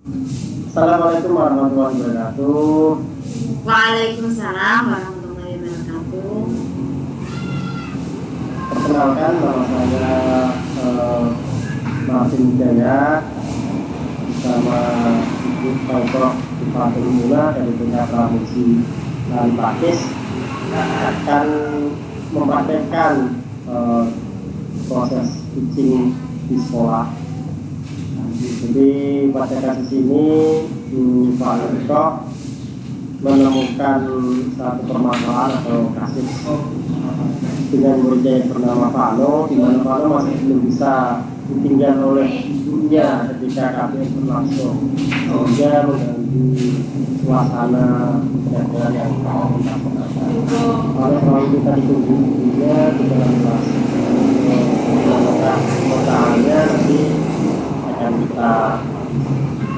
Assalamualaikum warahmatullahi wabarakatuh. Waalaikumsalam warahmatullahi wabarakatuh. Perkenalkan nama saya Martin Wijaya bersama Ibu Tauko Fatul Mula dari Punya Pramusi Lari Pakis akan mempraktekkan proses teaching di sekolah. Jadi pada kasus ini Pak Tauko menemukan satu permasalahan atau kasus dengan muridnya yang bernama Vano, di mana Vano masih belum bisa ditinggal oleh ibunya ketika KBM berlangsung, sehingga mengganggu suasana pembelajaran yang oleh selalu kita ditunggu ibunya di dalam kelas. Pertanyaannya nanti akan kita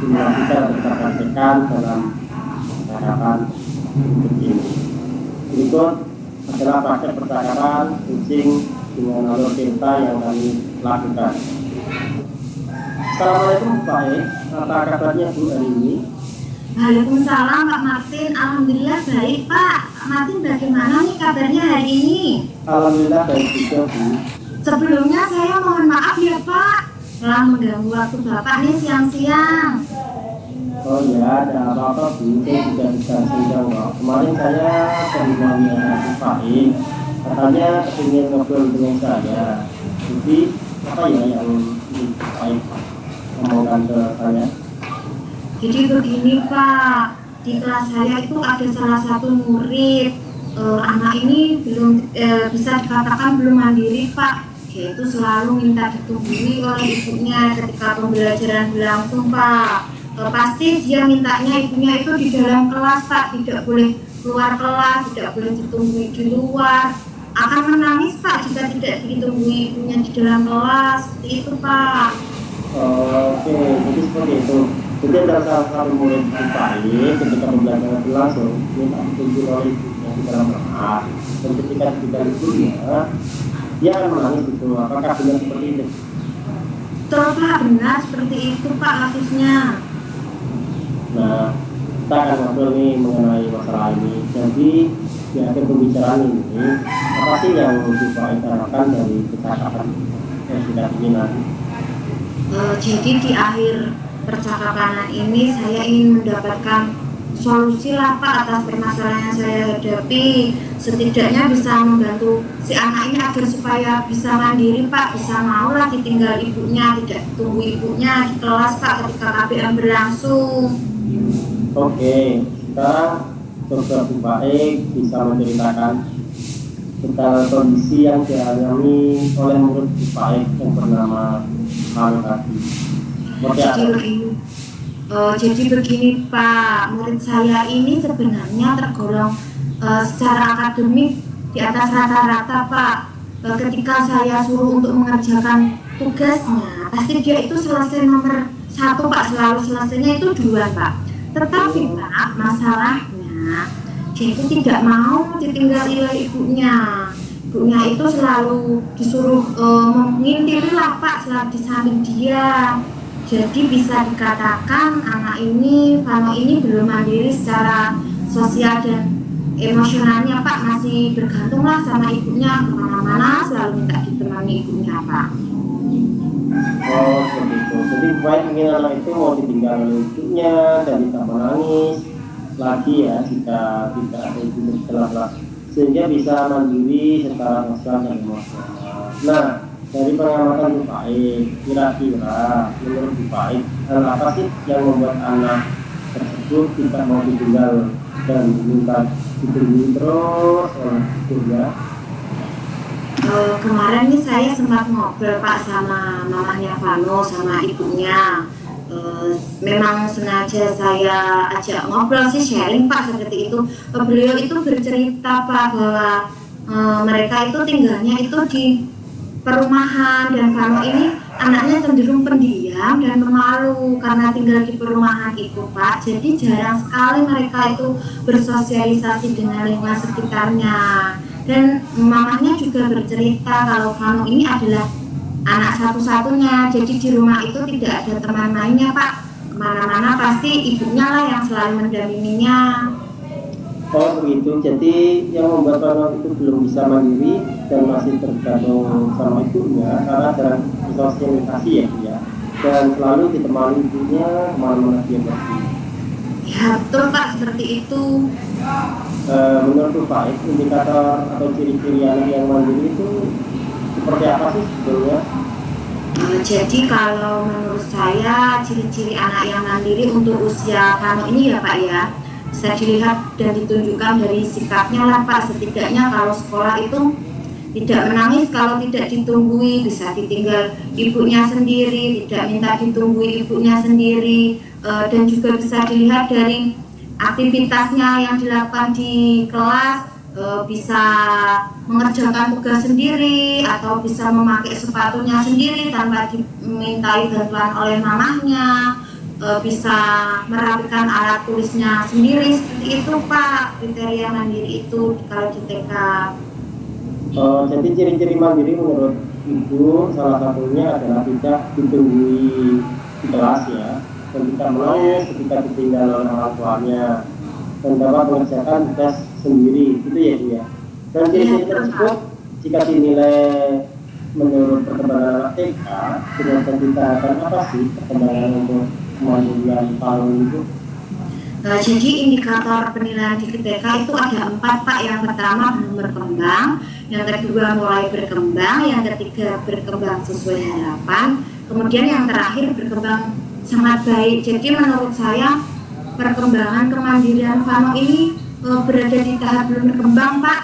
simulasikan dan kita praktekkan dalam percakapan ini. Berikut adalah praktek percakapan kucing dengan alur tinta yang kami lakukan. Assalamualaikum Pak E, apa kabarnya Bu hari ini? Waalaikumsalam Pak Martin. Alhamdulillah baik Pak. Pak Martin bagaimana nih kabarnya hari ini? Alhamdulillah baik juga Bu. Sebelumnya saya mohon maaf ya Pak, telah mengganggu waktu Bapak nih siang-siang. Oh ya, ada apa-apa Bu, saya tidak bisa singgung kok. Kemarin saya pembinanya Pak E, katanya ingin ngobrol dengan saya. Jadi apa ya yang Pak E ngomongkan ke saya? Jadi begini Pak, di kelas saya itu ada salah satu murid, anak ini belum bisa dikatakan belum mandiri Pak. Dia itu selalu minta ditunggui oleh ibunya ketika pembelajaran berlangsung Pak. Pasti dia mintanya ibunya itu di dalam kelas Pak, tidak boleh keluar kelas, tidak boleh ditunggui di luar. Akan menangis Pak jika tidak ditunggui ibunya di dalam kelas, seperti itu Pak. Oke, jadi seperti itu. Jadi ada salah satu murid Pak E ketika pembelajaran berlangsung minta ditunjuk oleh ibunya di dalam kelas, dan ketika tidak ibunya dia akan menangis itu. Apakah benar seperti itu? Betul Pak, benar seperti itu Pak kasusnya. Nah, kita akan ngobrol nih mengenai masalah ini. Jadi di akhir pembicaraan ini, apa sih yang Pak E harapkan dari percakapan yang sudah ini nanti? Jadi di akhir percakapan ini saya ingin mendapatkan solusi lah Pak atas permasalahan yang saya hadapi. Setidaknya bisa membantu si anak ini agar supaya bisa mandiri Pak, bisa maulah ditinggal ibunya, tidak tunggu ibunya di kelas Pak ketika KBM berlangsung. Oke, sekarang Dr. Pak E bisa menceritakan tentang kondisi yang dialami oleh murid Pak E yang bernama Malu tadi. Jadi begini Pak, murid saya ini sebenarnya tergolong secara akademik di atas rata-rata Pak. Ketika saya suruh untuk mengerjakan tugasnya, pasti dia itu selesai nomor 1 Pak, selalu selesainya itu 2 Pak. Tetapi Pak, masalahnya dia itu tidak mau ditinggali oleh ibunya. Ibunya itu selalu disuruh mengintip lah Pak, selalu di samping dia. Jadi bisa dikatakan anak ini, Vano ini belum mandiri secara sosial dan emosionalnya Pak, masih bergantung lah sama ibunya, kemana-mana selalu minta ditemani ibunya Pak. Oh, seperti itu. Jadi baik ingin anak itu mau ditinggal oleh ibunya dan tidak menangis lagi ya jika tidak ada ibu di kelas, sehingga bisa mandiri secara sosial dan emosional. Nah, dari pengamatan Pak E, kira-kira menurut Pak E, hal apa sih yang membuat anak tersebut tidak mau ditinggal dan minta ditunggu terus oleh ibunya? Kemarin nih saya sempat ngobrol Pak sama mamanya Vano, sama ibunya. Memang sengaja saya ajak ngobrol sih, sharing Pak seperti itu. Beliau itu bercerita Pak bahwa mereka itu tinggalnya itu di perumahan dan Vano ini anaknya cenderung pendiam dan pemalu karena tinggal di perumahan itu Pak. Jadi jarang sekali mereka itu bersosialisasi dengan lingkungan sekitarnya. Dan mamanya juga bercerita kalau Vano ini adalah anak satu-satunya, jadi di rumah itu tidak ada teman mainnya Pak. kemana-mana pasti ibunya lah yang selalu mendampinginya. Oh begitu, jadi yang membuat Vano itu belum bisa mandiri dan masih tergantung sama ibunya karena jarang bersosialisasi ya Bu ya, dan selalu ditemani ibunya kemana-mana dia pergi. Ya betul Pak, seperti itu. Menurut Pak, indikator atau ciri-ciri anak yang mandiri itu seperti apa sih sebetulnya? Jadi kalau menurut saya ciri-ciri anak yang mandiri untuk usia Vano ini ya Pak ya, bisa dilihat dan ditunjukkan dari sikapnya lah Pak. Setidaknya kalau sekolah itu tidak menangis kalau tidak ditunggui, bisa ditinggal ibunya sendiri, tidak minta ditunggui ibunya sendiri, dan juga bisa dilihat dari aktivitasnya yang dilakukan di kelas, bisa mengerjakan tugas sendiri atau bisa memakai sepatunya sendiri tanpa dimintai bantuan oleh mamahnya, bisa merapikan alat tulisnya sendiri. Seperti itu Pak, kriteria mandiri itu kalau di TK. Jadi ciri-ciri mandiri menurut Ibu salah satunya adalah tidak ditunggui di kelas ya, dan tidak menangis ketika ditinggal oleh orang tuanya, dan dapat mengerjakan tugas sendiri, itu ya Bu ya. Dan ciri-ciri tersebut jika dinilai menurut perkembangan anak TK dengan tahapan apa sih perkembangan untuk kemandirian Vano itu? Jadi indikator penilaian di TK itu ada 4 Pak. Yang pertama belum berkembang, yang kedua mulai berkembang, yang ketiga berkembang sesuai harapan, kemudian yang terakhir berkembang sangat baik. Jadi menurut saya perkembangan kemandirian Vano ini berada di tahap belum berkembang Pak.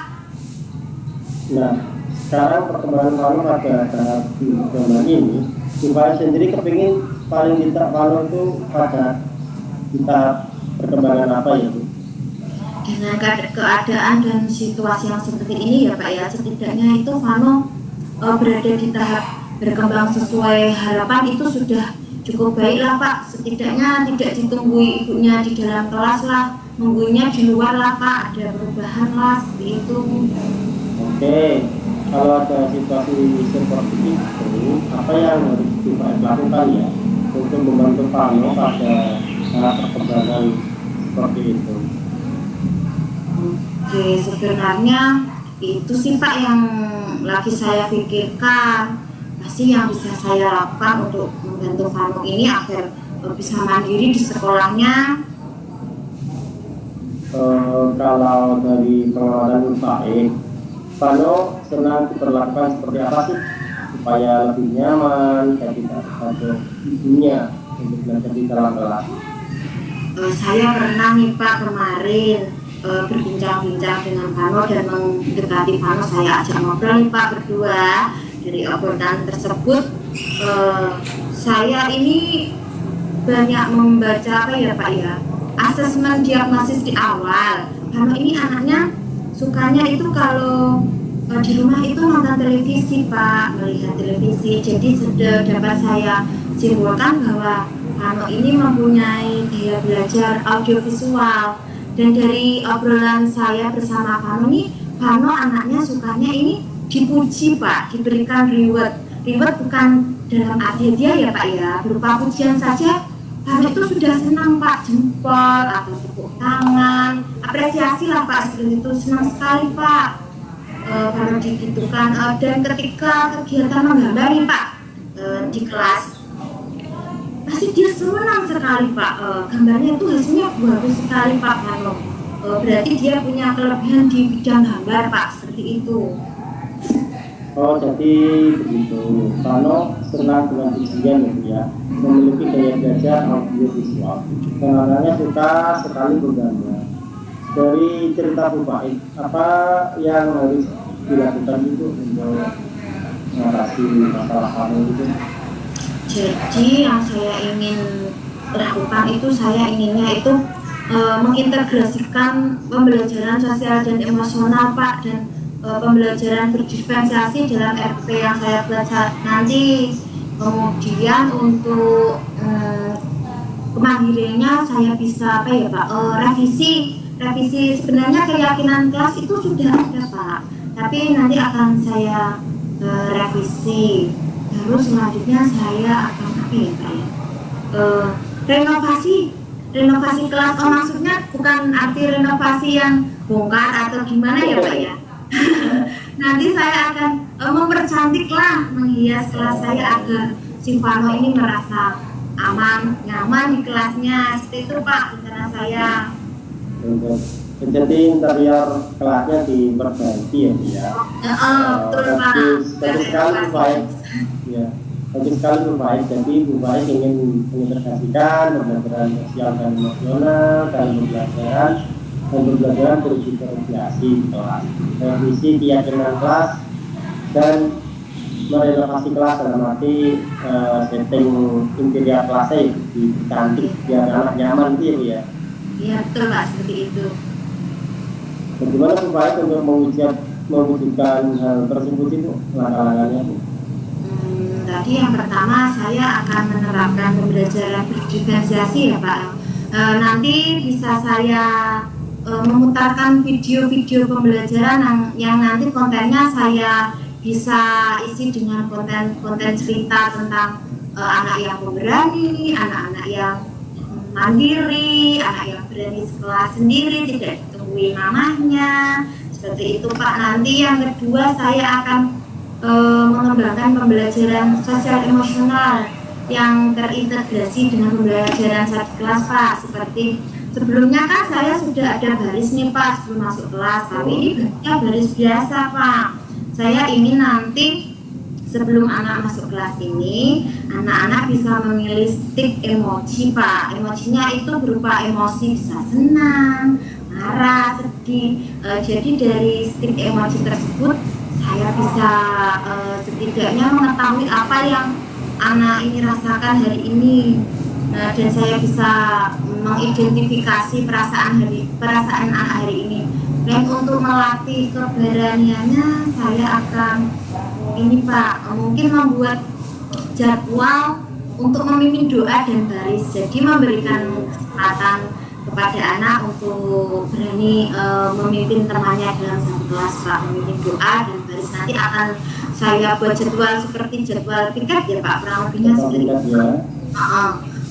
Nah, sekarang perkembangan Vano pada tahap berkembang ini, Ibu sendiri kepingin paling tidak Vano itu pada di tahap perkembangan apa ya Bu? Dengan keadaan dan situasi yang seperti ini ya Pak ya, setidaknya itu Vano berada di tahap berkembang sesuai harapan itu sudah cukup baik lah Pak. Setidaknya tidak ditunggui ibunya di dalam kelas lah, nunggunya di luar lah Pak, ada perubahan lah seperti itu. Oke, kalau ada situasi seperti itu, apa yang harus dilakukan ya untuk membantu Vano pada perkembangan seperti itu? Oke, sebenarnya itu sih Pak yang lagi saya pikirkan. Pasti yang bisa saya lakukan untuk membantu Vano ini agar bisa mandiri di sekolahnya. Kalau dari pengalaman baik, Vano senang diperlakukan seperti apa sih supaya lebih nyaman dan tidak tergantung ibunya untuk belajar di dalam kelas? Saya pernah nih Pak kemarin berbincang-bincang dengan Vano dan mendekati Vano, saya ajak ngobrol nih Pak berdua. Dari obrolan tersebut saya ini banyak membaca apa ya Pak ya, asesmen diagnosis di awal. Vano ini anaknya sukanya itu kalau di rumah itu nonton televisi Pak, melihat televisi. Jadi sudah dapat saya simpulkan bahwa Vano ini mempunyai gaya belajar audiovisual. Dan dari obrolan saya bersama Vano ini, Vano anaknya sukanya ini dipuji Pak, diberikan reward. Reward bukan dalam arti dia ya Pak ya, berupa pujian saja. Vano itu sudah senang Pak, jempol atau tepuk tangan, apresiasi lah Pak, seperti itu, senang sekali Pak. Kalau digitukan, dan ketika kegiatan menggambar nih Pak di kelas, pasti dia senang sekali Pak. Gambarnya itu hasilnya bagus sekali Pak Vano. Berarti dia punya kelebihan di bidang gambar Pak, seperti itu. Oh, jadi begitu. Vano senang dengan ujian ya, memiliki gaya belajar audiovisual. Dan anaknya suka sekali bergambar. Dari cerita Bu Baik, apa yang harus dilakukan itu untuk mengatasi masalah Vano itu? Jadi yang saya ingin lakukan itu, saya inginnya itu mengintegrasikan pembelajaran sosial dan emosional Pak, dan pembelajaran berdiferensiasi dalam RP yang saya buat nanti. Kemudian untuk kemandiriannya saya bisa apa ya Pak, revisi sebenarnya keyakinan kelas itu sudah ada Pak, tapi nanti akan saya revisi. Terus selanjutnya saya akan apa ya Pak ya, renovasi kelas. Oh, maksudnya bukan arti renovasi yang bongkar atau gimana ya Pak ya? Nanti saya akan mempercantik lah, menghias kelas saya agar si Vano ini merasa aman, nyaman di kelasnya. Seperti itu Pak rencana saya. Jadi interior kelasnya diperbaiki ya Bu ya. Betul Pak. Bagus sekali Bu Baik. Ya, bagus sekali Bu Baik. Jadi Bu Baik ingin mengintegrasikan pembelajaran sosial dan emosional dan pembelajaran berrekreasi di kelas, revisi keyakinan kelas dan merenovasi kelas dalam arti setting interior kelasnya cantik biar anak nyaman gitu ya. Iya betul Pak, seperti itu. Bagaimana Bu Baik untuk mewujudkan hal tersebut itu langkah-langkahnya Bu? Tadi yang pertama saya akan menerapkan pembelajaran berdiferensiasi ya Pak. Nanti bisa saya memutarkan video-video pembelajaran yang nanti kontennya saya bisa isi dengan konten cerita tentang anak yang pemberani, anak-anak yang mandiri, anak yang berani sekolah sendiri, tidak ditungguin mamahnya, seperti itu Pak. Nanti yang kedua saya akan mengembangkan pembelajaran sosial emosional yang terintegrasi dengan pembelajaran saat kelas Pak. Seperti sebelumnya kan saya sudah ada baris nih Pak sebelum masuk kelas, tapi ini bentuknya baris biasa Pak. Saya ingin nanti sebelum anak masuk kelas ini, anak-anak bisa memilih stick emoji Pak. Emojinya itu berupa emosi bisa senang, marah, sedih. Jadi dari stick emoji tersebut saya bisa setidaknya mengetahui apa yang anak ini rasakan hari ini. Dan saya bisa mengidentifikasi perasaan anak hari ini. Dan untuk melatih keberaniannya saya akan ini Pak, mungkin membuat jadwal untuk memimpin doa dan baris. Jadi memberikan kesempatan kepada anak untuk berani memimpin temannya dalam satu kelas Pak, memimpin doa dan baris. Nanti akan saya buat jadwal seperti jadwal piket ya Pak, kurang lebihnya seperti itu.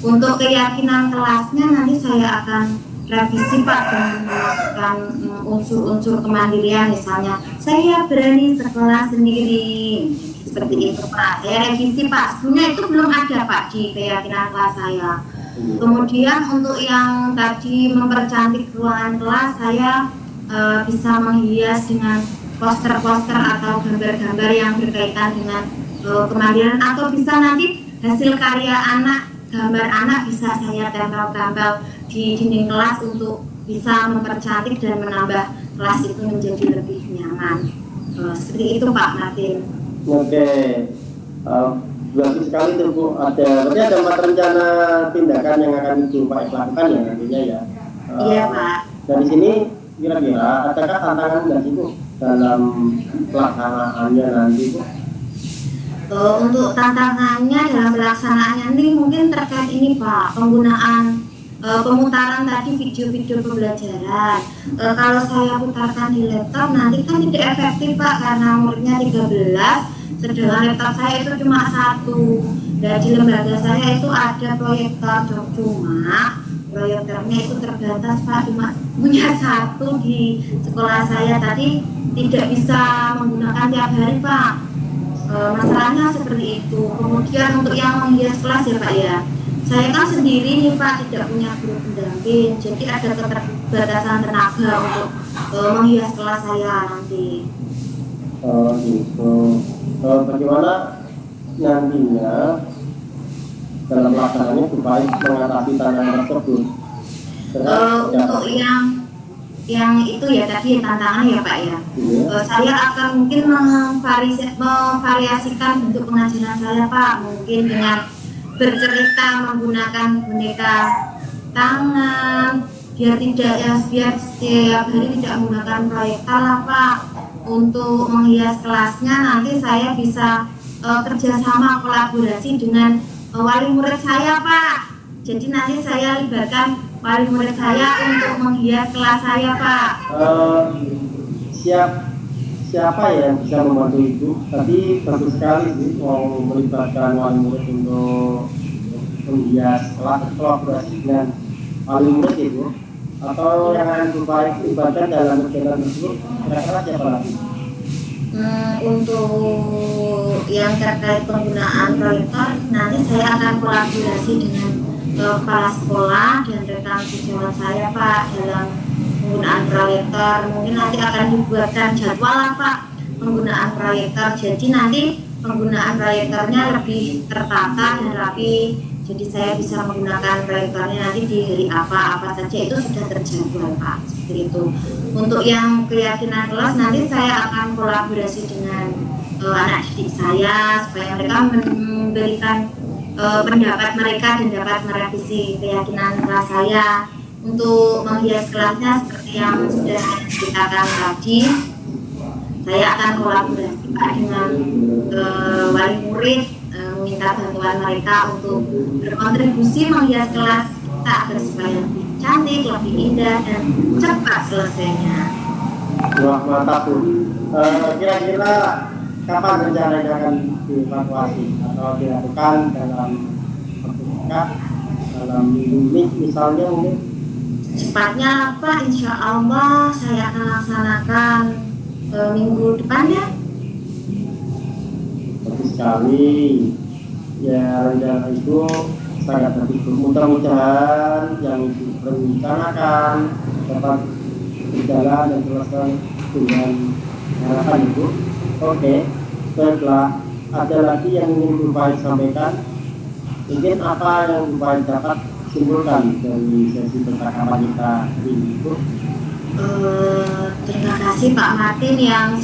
Untuk keyakinan kelasnya nanti saya akan revisi Pak dengan memasukkan unsur-unsur kemandirian, misalnya saya berani sekolah sendiri, seperti itu Pak. Saya revisi Pak, sebelumnya itu belum ada Pak di keyakinan kelas saya. Kemudian untuk yang tadi mempercantik ruangan kelas, saya bisa menghias dengan poster-poster atau gambar-gambar yang berkaitan dengan kemandirian, atau bisa nanti hasil karya anak, gambar anak bisa saya tempel-tempel di dinding kelas untuk bisa mempercantik dan menambah kelas itu menjadi lebih nyaman. Seperti itu Pak Martin. Oke, bagus sekali tuh Bu. Berarti ada 4 rencana tindakan yang akan Ibu Pak lakukan ya nantinya ya. Iya Pak. Dari sini kira-kira adakah tantangan nggak sih Bu dalam pelaksanaannya nanti Bu? Untuk tantangannya dalam pelaksanaannya ini mungkin terkait ini Pak, penggunaan pemutaran tadi video-video pembelajaran. Kalau saya putarkan di laptop nanti kan tidak efektif Pak, karena umurnya 13, sedangkan laptop saya itu cuma 1. Dan di lembaga saya itu ada proyektor, cuma proyektornya itu terbatas Pak, cuma punya 1 di sekolah saya, tadi tidak bisa menggunakan tiap hari Pak. Masalahnya seperti itu. Kemudian untuk yang menghias kelas ya Pak ya, saya kan sendiri nih Pak, tidak punya guru pendamping, jadi ada keterbatasan tenaga untuk menghias kelas saya nanti. Gitu. Bagaimana nantinya dalam pelaksanaannya supaya mengatasi tantangan tersebut? Untuk yang itu ya tadi tantangan ya Pak ya. Saya akan mungkin memvariasikan bentuk pengajaran saya Pak, mungkin dengan bercerita menggunakan boneka tangan, biar setiap hari tidak menggunakan proyektor lah Pak. Untuk menghias kelasnya nanti saya bisa kerjasama kolaborasi dengan wali murid saya Pak. Jadi nanti saya libatkan wali murid saya untuk menghias kelas saya Pak. Siapa yang bisa membantu itu? Tadi bagus sekali sih mau melibatkan wali murid untuk menghias kelas kolaborasi dengan wali murid itu, atau yang akan berupaya libatkan dalam kegiatan tersebut kira-kira siapa lagi? Untuk yang terkait penggunaan proyektor, nanti saya akan kolaborasi dengan kepala sekolah dan rekan sejawat saya Pak dalam penggunaan proyektor. Mungkin nanti akan dibuatkan jadwal lah Pak penggunaan proyektor. Jadi nanti penggunaan proyektornya lebih tertata dan rapi. Jadi saya bisa menggunakan proyektornya nanti di hari apa saja itu sudah terjadwal Pak, seperti itu. Untuk yang keyakinan kelas nanti saya akan kolaborasi dengan anak didik saya supaya mereka memberikan pendapat mereka dan dapat merevisi keyakinan kelas saya. Untuk menghias kelasnya seperti yang sudah saya ceritakan tadi, saya akan kolaborasi Pak dengan wali murid, meminta bantuan mereka untuk berkontribusi menghias kelas kita agar supaya lebih cantik, lebih indah dan cepat selesainya. Wah, mantap Bu. Kira-kira kapan rencananya akan dievakuasi atau dilakukan dalam waktu dekat, dalam minggu ini misalnya mungkin? Cepatnya Pak, insya Allah saya akan laksanakan minggu depan ya. Bagus sekali. Ya, rencana itu sangat bagus. Mudah-mudahan yang direncanakan dapat berjalan dan selesai dengan harapan Ibu. Oke, baiklah. Ada lagi yang ingin Bapak sampaikan? Mungkin apa yang Bapak dapat simpulkan dari sesi percakapan kita ini Ibu? Terima kasih Pak Martin yang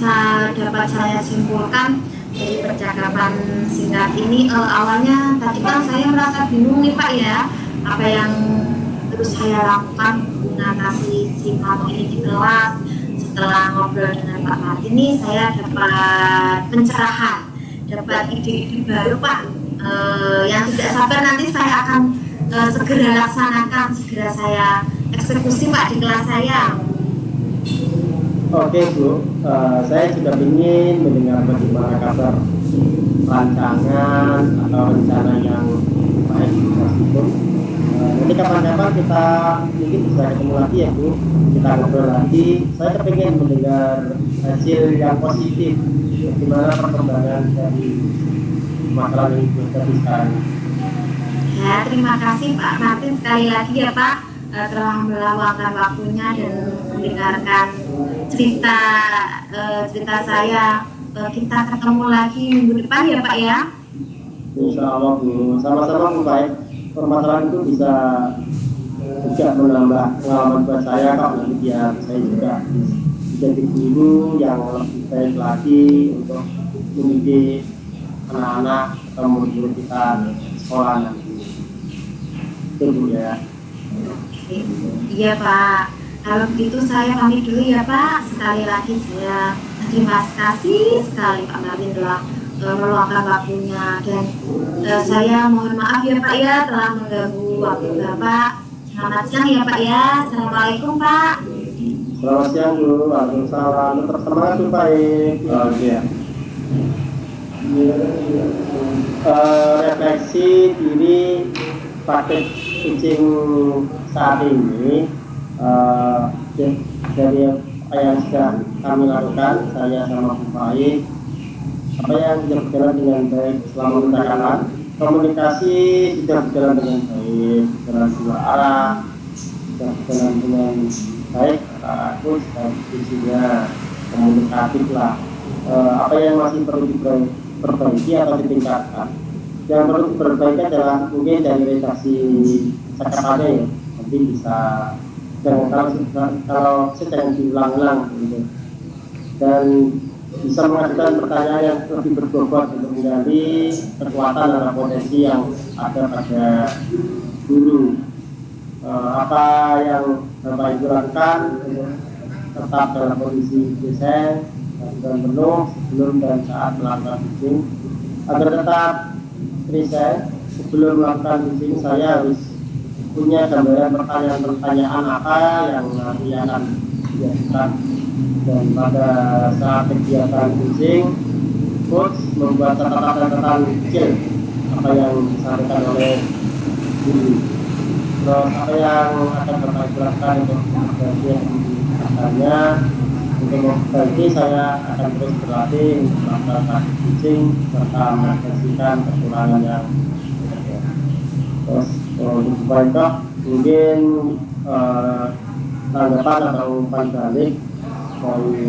dapat saya simpulkan dari percakapan singkat ini. Awalnya tadi kan saya merasa bingung nih Pak ya, apa yang terus saya lakukan mengatasi sifat ini di kelas. Setelah ngobrol dengan Pak Martin ini saya dapat pencerahan, dapat ide-ide baru Pak, yang tidak sabar nanti saya akan segera laksanakan, segera saya eksekusi Pak di kelas saya. Oke Bu, saya juga ingin mendengar bagaimana kabar rancangan atau rencana yang baik tersebut. Nanti kapan-kapan kita mungkin bisa ketemu lagi ya Bu, kita ngobrol lagi. Saya kepingin mendengar hasil yang positif, bagaimana perkembangan dari masalah ini tadi sekarang. Ya, terima kasih Pak Martin sekali lagi ya Pak, telah meluangkan waktunya dan mendengarkan cerita saya. Kita ketemu lagi minggu depan ya Pak ya. Insya Allah Bu, sama-sama Bu. Baik, permasalahan itu bisa juga menambah pengalaman buat saya kok, nanti biar saya juga jadi guru yang lebih baik lagi untuk mendidik anak-anak atau murid kita di sekolah nanti. Itu Bu ya. Iya Pak, kalau begitu saya pamit dulu ya Pak. Sekali lagi saya terima kasih sekali Pak Martin telah meluangkan waktunya, dan saya mohon maaf ya Pak ya telah mengganggu waktu Bapak. Selamat siang ya Pak ya. Assalamualaikum Pak. Selamat siang Bu. Waalaikumsalam. Tetap semangat Bu. Baik. Iya. Refleksi diri praktek kucing saat ini, dari apa yang sudah kami lakukan, saya sama Bu Baik, apa yang sudah berjalan dengan baik selama percakapan, komunikasi sudah berjalan dengan baik, berjalan dua arah, sudah berjalan dengan baik, aku dan isinya komunikatif lah. Apa yang masih perlu diperbaiki atau ditingkatkan? Yang perlu diperbaiki adalah mungkin dari redaksi cakapannya ya, nanti bisa kalau sedang diulang-ulang gitu. Dan bisa mengajukan pertanyaan yang lebih berbobot untuk menggali kekuatan dan potensi yang ada pada guru. Apa yang Bapak Ibu lakukan tetap dalam kondisi desain dan penuh sebelum dan saat melakukan pitching. Agar tetap riset sebelum melakukan pitching, saya harus punya gambaran pertanyaan-pertanyaan apa yang nanti akan diajukan, dan pada saat kegiatan pitching coach membuat catatan-catatan kecil apa yang disampaikan oleh diri. Terus apa yang akan Bapak jelaskan untuk bagian katanya, untuk memperbaiki saya akan terus berlatih untuk melakukan kucing serta mengatasikan kekurangan yang ada. Terus untuk baiklah mungkin tanggapan atau umpan balik dari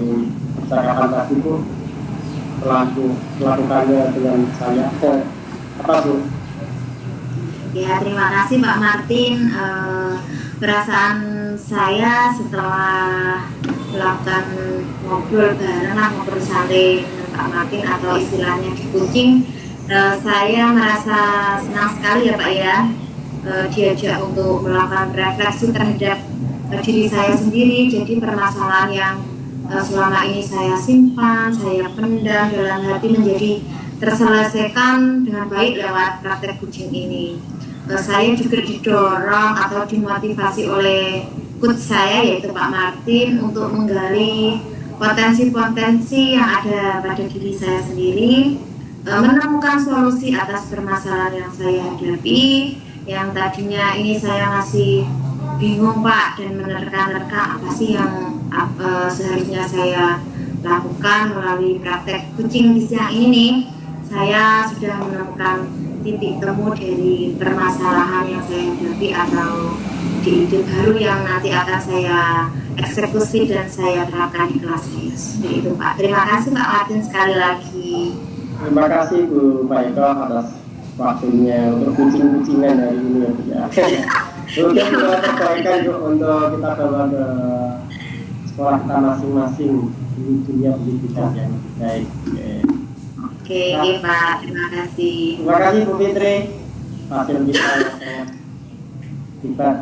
percakapan tadi itu melakukannya dengan saya apa Bu? Ya, terima kasih Pak Martin. Perasaan saya setelah melakukan ngobrol bareng lah, ngobrol santai dengan Pak Martin atau istilahnya di kucing, saya merasa senang sekali ya Pak ya, diajak untuk melakukan refleksi terhadap diri saya sendiri. Jadi permasalahan yang selama ini saya simpan, saya pendam dalam hati menjadi terselesaikan dengan baik lewat praktek kucing ini. Saya juga didorong atau dimotivasi oleh coach saya yaitu Pak Martin untuk menggali potensi-potensi yang ada pada diri saya sendiri, menemukan solusi atas permasalahan yang saya hadapi, yang tadinya ini saya masih bingung Pak dan menerka-nerka apa sih yang seharusnya saya lakukan melalui praktek kucing di siang ini nih. Saya sudah menemukan titik temu dari permasalahan yang saya hadapi atau ide baru yang nanti akan saya eksekusi dan saya terapkan di kelas saya. Seperti itu Pak. Terima kasih Pak Martin sekali lagi. Terima kasih Bu Faiko atas waktunya untuk kucing-kucingan hari ini ya. Mungkin perbaikan untuk kita bawa ke sekolah kita masing-masing di dunia pendidikan yang baik. Oke, Pak. Terima kasih. Terima kasih Bu Fitri. Hasil kita yang sangat hebat.